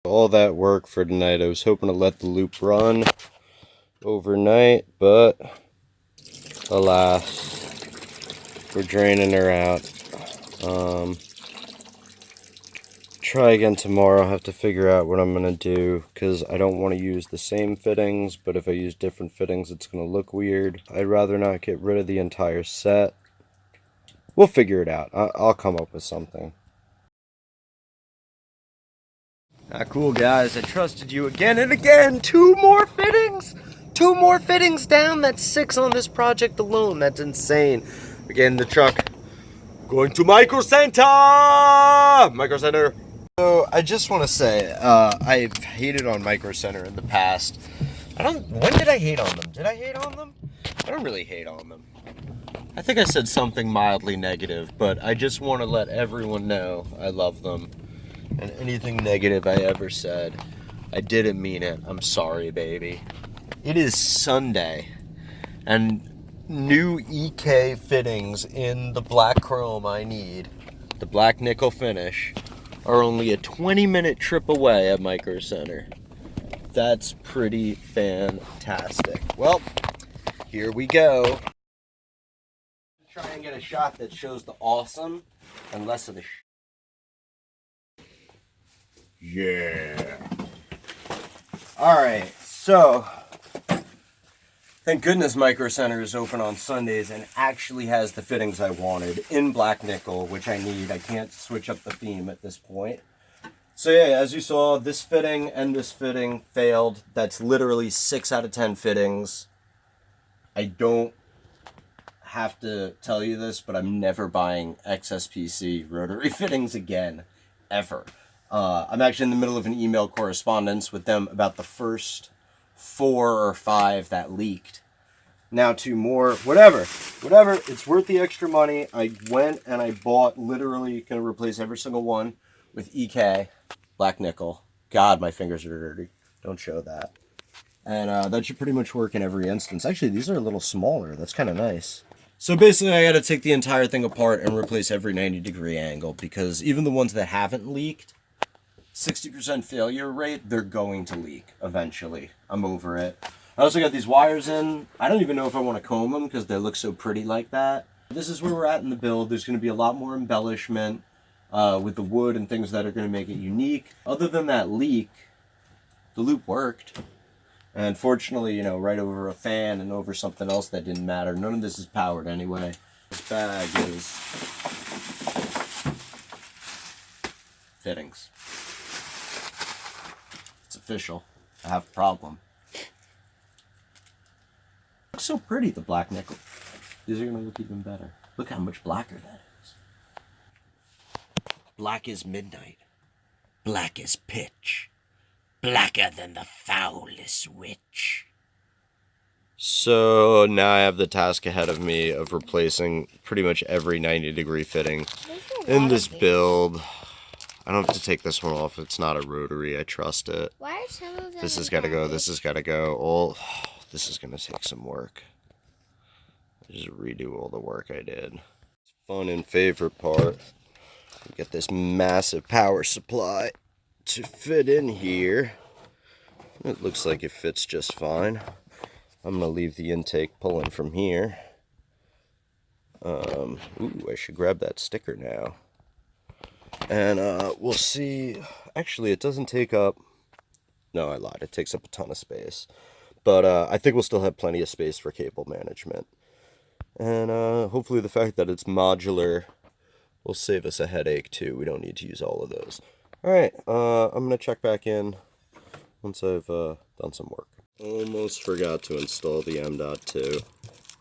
All that work for tonight. I was hoping to let the loop run overnight, but alas, we're draining her out. Try again tomorrow. I'll have to figure out what I'm going to do, because I don't want to use the same fittings, but if I use different fittings it's going to look weird. I'd rather not get rid of the entire set. We'll figure it out. I'll come up with something. Cool, guys. I trusted you again and again. 2 more fittings! 2 more fittings down. That's 6 on this project alone. That's insane. Again, the truck going to Micro Center! Micro Center! So, I just want to say, I've hated on Micro Center in the past. When did I hate on them? Did I hate on them? I don't really hate on them. I think I said something mildly negative, but I just want to let everyone know I love them. And anything negative I ever said, I didn't mean it. I'm sorry, baby. It is Sunday, and new EK fittings in the black chrome I need, the black nickel finish, are only a 20-minute trip away at Micro Center. That's pretty fantastic. Well, here we go. Try and get a shot that shows the awesome and less of the yeah. Alright, so thank goodness Micro Center is open on Sundays and actually has the fittings I wanted in black nickel, which I need. I can't switch up the theme at this point. So yeah, as you saw, this fitting and this fitting failed. That's literally 6 out of 10 fittings. I don't have to tell you this, but I'm never buying XSPC rotary fittings again, ever. I'm actually in the middle of an email correspondence with them about the first 4 or 5 that leaked. Now 2 more, whatever, it's worth the extra money. I went and I bought, literally gonna replace every single one with EK, black nickel. God, my fingers are dirty, don't show that. And that should pretty much work in every instance. Actually, these are a little smaller, that's kind of nice. So basically I gotta take the entire thing apart and replace every 90-degree angle, because even the ones that haven't leaked, 60% failure rate, they're going to leak eventually. I'm over it. I also got these wires in. I don't even know if I want to comb them because they look so pretty like that. This is where we're at in the build. There's going to be a lot more embellishment with the wood and things that are going to make it unique. Other than that leak, the loop worked. And fortunately, you know, right over a fan and over something else that didn't matter. None of this is powered anyway. This bag is fittings. Official. I have a problem. Looks so pretty, the black nickel. These are going to look even better. Look how much blacker that is. Black as midnight. Black as pitch. Blacker than the foulest witch. So now I have the task ahead of me of replacing pretty much every 90-degree fitting in this build. I don't have to take this one off. It's not a rotary. I trust it. Why are some of them This has got to go. This has got to go. Oh, this is going to take some work. Just redo all the work I did. Fun and favorite part. We get this massive power supply to fit in here. It looks like it fits just fine. I'm going to leave the intake pulling from here. Ooh, I should grab that sticker now. And we'll see. Actually, it doesn't take up... No, I lied. It takes up a ton of space. But I think we'll still have plenty of space for cable management. And hopefully the fact that it's modular will save us a headache too. We don't need to use all of those. Alright, I'm going to check back in once I've done some work. Almost forgot to install the M.2,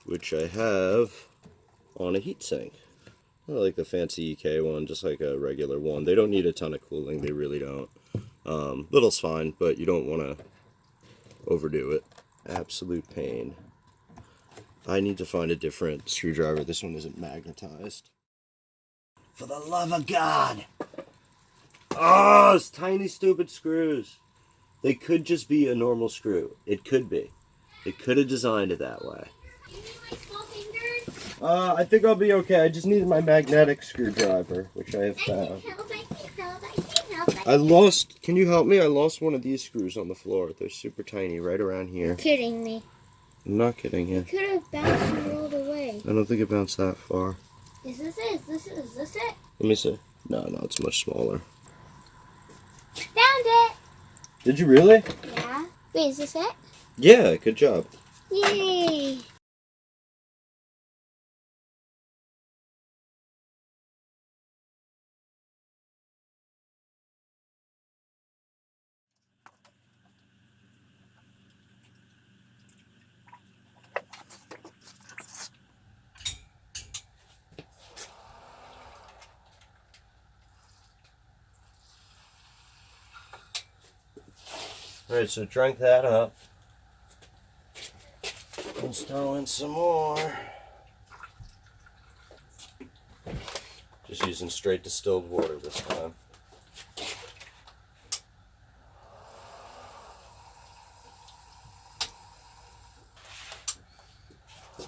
which I have on a heatsink. I like the fancy EK one, just like a regular one. They don't need a ton of cooling, they really don't. Little's fine, but you don't want to overdo it. Absolute pain. I need to find a different screwdriver. This one isn't magnetized. For the love of God! Oh, those tiny stupid screws. They could just be a normal screw. It could be. They could have designed it that way. I think I'll be okay. I just needed my magnetic screwdriver, which I have found. I can help. I lost, can you help me? I lost one of these screws on the floor. They're super tiny, right around here. You're kidding me. I'm not kidding you. It could have bounced and rolled away. I don't think it bounced that far. Is this it? Is this it? Let me see. No, it's much smaller. Found it! Did you really? Yeah. Wait, is this it? Yeah, good job. Yay! Alright, so drink that up. Let's throw in some more. Just using straight distilled water this time.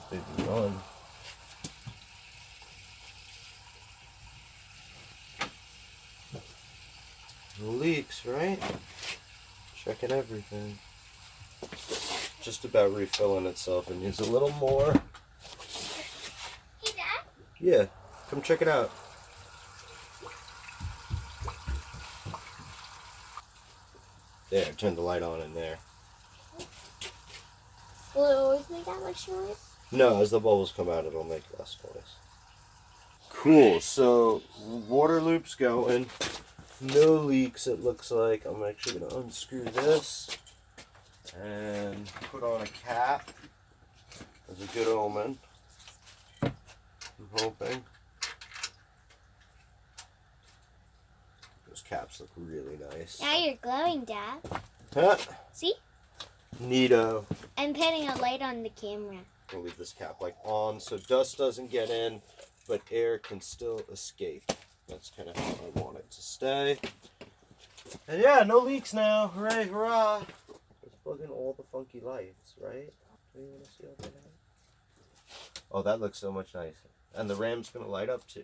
Baby run. No leaks, right? Checking everything. Just about refilling itself. It needs a little more. Hey, Dad? Yeah, come check it out. There, turn the light on in there. Will it always make that much noise? No, as the bubbles come out, it'll make less noise. Cool, so water loop's going. No leaks, it looks like. I'm actually going to unscrew this and put on a cap as a good omen. I'm hoping. Those caps look really nice. Now you're glowing, Dad. Huh? See? Neato. I'm putting a light on the camera. I'll leave this cap like on so dust doesn't get in, but air can still escape. That's kind of how I want it to stay. And yeah, no leaks now. Hooray, hurrah. Let's plug in all the funky lights, right? Do you want to see all that? Oh, that looks so much nicer. And the ram's going to light up too.